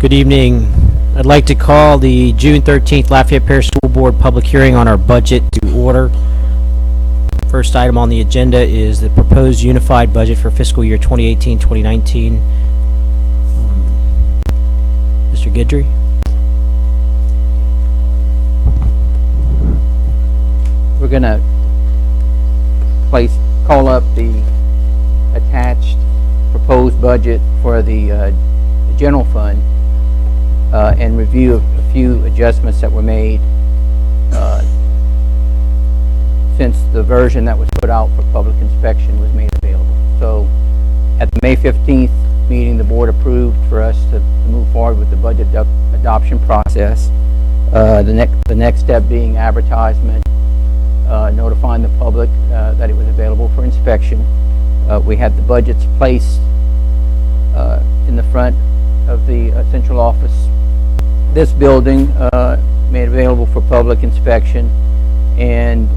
Good evening. I'd like to call the June 13th Lafayette Parish School Board public hearing on our budget to order. First item on the agenda is the proposed unified budget for fiscal year 2018-2019. Mr. Guidry. We're going to call up the attached proposed budget for the general fund and review a few adjustments that were made since the version that was put out for public inspection was made available. So at the May 15th meeting, the board approved for us to move forward with the budget adoption process. The next step being advertisement, notifying the public that it was available for inspection. We had the budgets placed in the front of the central office. This building made available for public inspection, and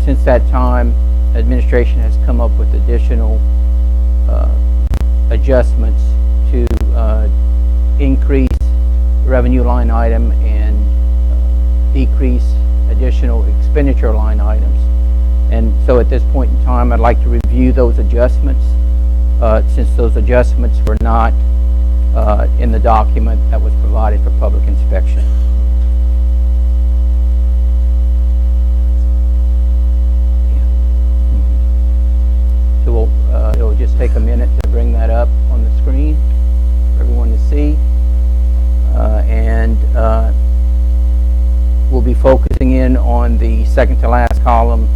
since that time, administration has come up with additional adjustments to increase revenue line item and decrease additional expenditure line items. And so at this point in time, I'd like to review those adjustments since those adjustments were not in the document that was provided for public inspection. So it'll just take a minute to bring that up on the screen for everyone to see. And we'll be focusing in on the second to last column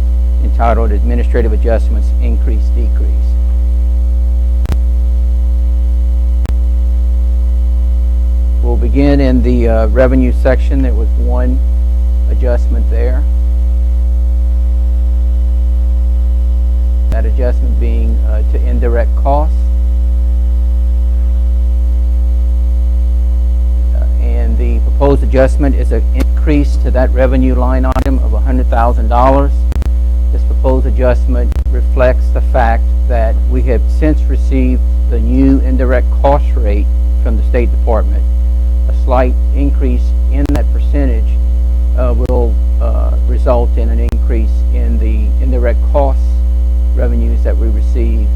entitled Administrative Adjustments, Increase, Decrease. We'll begin in the revenue section. There was one adjustment there. That adjustment being to indirect costs. And the proposed adjustment is an increase to that revenue line item of $100,000. This proposed adjustment reflects the fact that we have since received the new indirect cost rate from the State Department. A slight increase in that percentage will result in an increase in the indirect costs revenues that we receive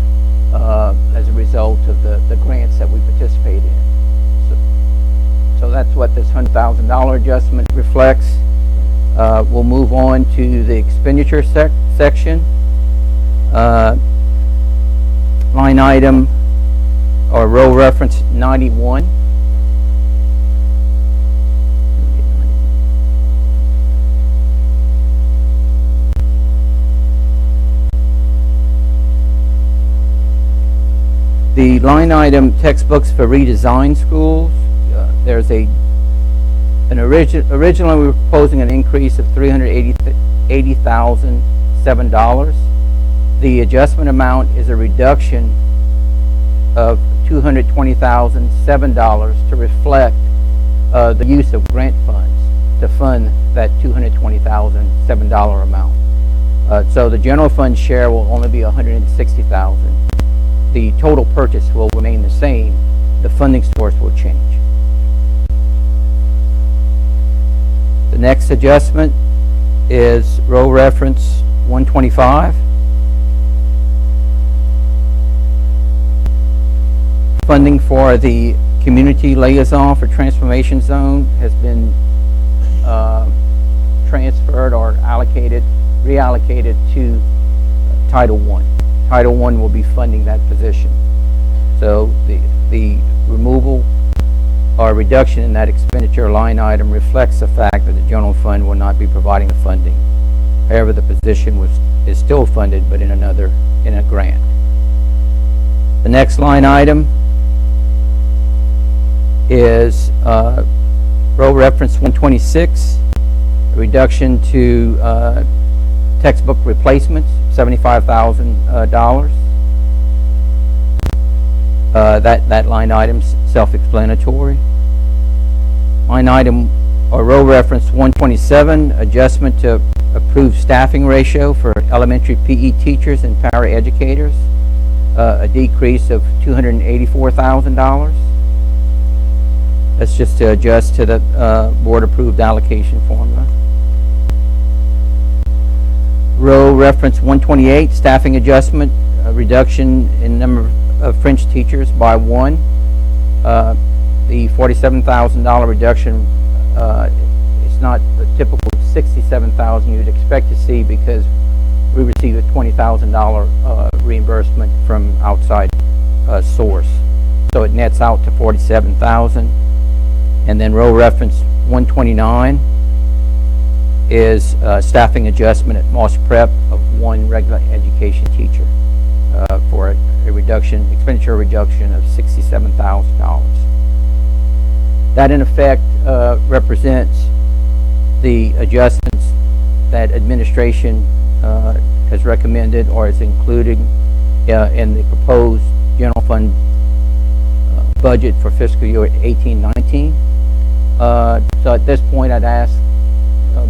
as a result of the grants that we participate in. So that's what this $100,000 adjustment reflects. We'll move on to the expenditure section. Line item or row reference 91. The line item textbooks for redesigned schools, there's originally we were proposing an increase of $380,007. The adjustment amount is a reduction of $220,007 to reflect the use of grant funds to fund that $220,007 amount. So the general fund share will only be $160,000. The total purchase will remain the same. The funding source will change. The next adjustment is row reference 125. Funding for the community liaison for transformation zone has been transferred or reallocated to Title I. Title I will be funding that position. So the removal or reduction in that expenditure line item reflects the fact that the general fund will not be providing the funding. However, the position is still funded, but in a grant. The next line item is row reference 126, a reduction to textbook replacements, $75,000. That line item's self-explanatory. Line item or row reference 127, adjustment to approved staffing ratio for elementary PE teachers and paraeducators, a decrease of $284,000. That's just to adjust to the board-approved allocation formula. Row reference 128, staffing adjustment, a reduction in number of French teachers by 1. The $47,000 reduction is not the typical $67,000 you'd expect to see because we received a $20,000 reimbursement from outside source. So it nets out to $47,000. And then row reference 129 is staffing adjustment at Moss Prep of 1 regular education teacher for a expenditure reduction of $67,000. That in effect represents the adjustments that administration has recommended or is included in the proposed general fund budget for fiscal year 18-19. So at this point, I'd ask,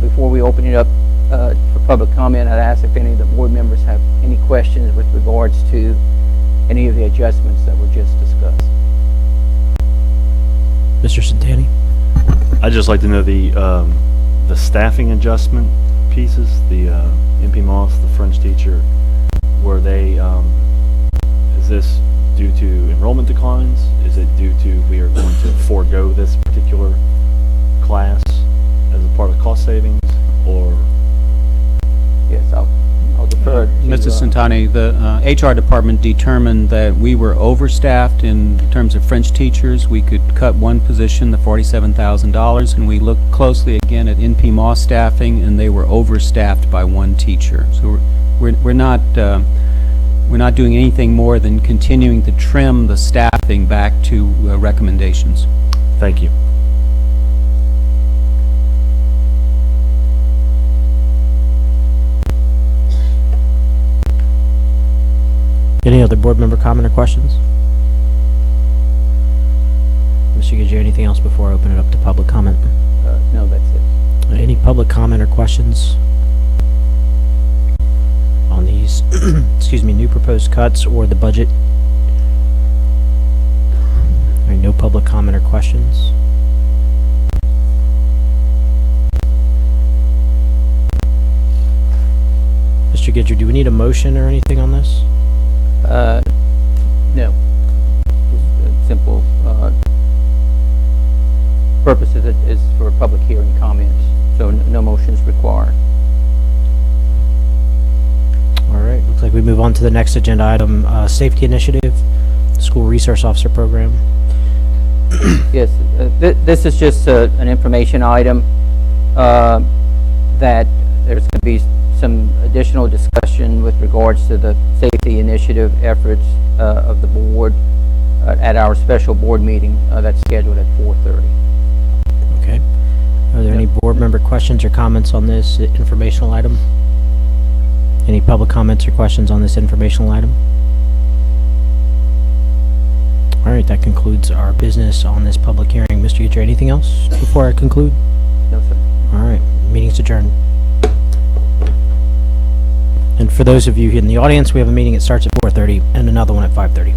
before we open it up for public comment, I'd ask if any of the board members have any questions with regards to any of the adjustments that were just discussed. Mr. Santani? I'd just like to know the staffing adjustment pieces, the MP Moss, the French teacher, were they, is this due to enrollment declines? Is it due to we are going to forego this particular class as a part of cost savings, or? Yes, I'll defer to Mr. Santani, the HR department determined that we were overstaffed in terms of French teachers. We could cut one position, the $47,000, and we looked closely again at NP Moss staffing, and they were overstaffed by 1 teacher. So we're not doing anything more than continuing to trim the staffing back to recommendations. Thank you. Any other board member comment or questions? Mr. Gidger, anything else before I open it up to public comment? no, that's it. Any public comment or questions on these, excuse me, new proposed cuts or the budget? All right, no public comment or questions. Mr. Gidger, do we need a motion or anything on this? No. Just a simple purpose is for public hearing comments, so no motions required. All right, looks like we move on to the next agenda item, safety initiative, school resource officer program. Yes, this is just an information item that there's going to be some additional discussion with regards to the safety initiative efforts of the board at our special board meeting that's scheduled at 4:30. Okay. Are there any board member questions or comments on this informational item? Any public comments or questions on this informational item? All right, that concludes our business on this public hearing. Mr. Gidger, anything else before I conclude? No, sir. All right, meeting's adjourned. And for those of you in the audience, we have a meeting that starts at 4:30 and another one at 5:30.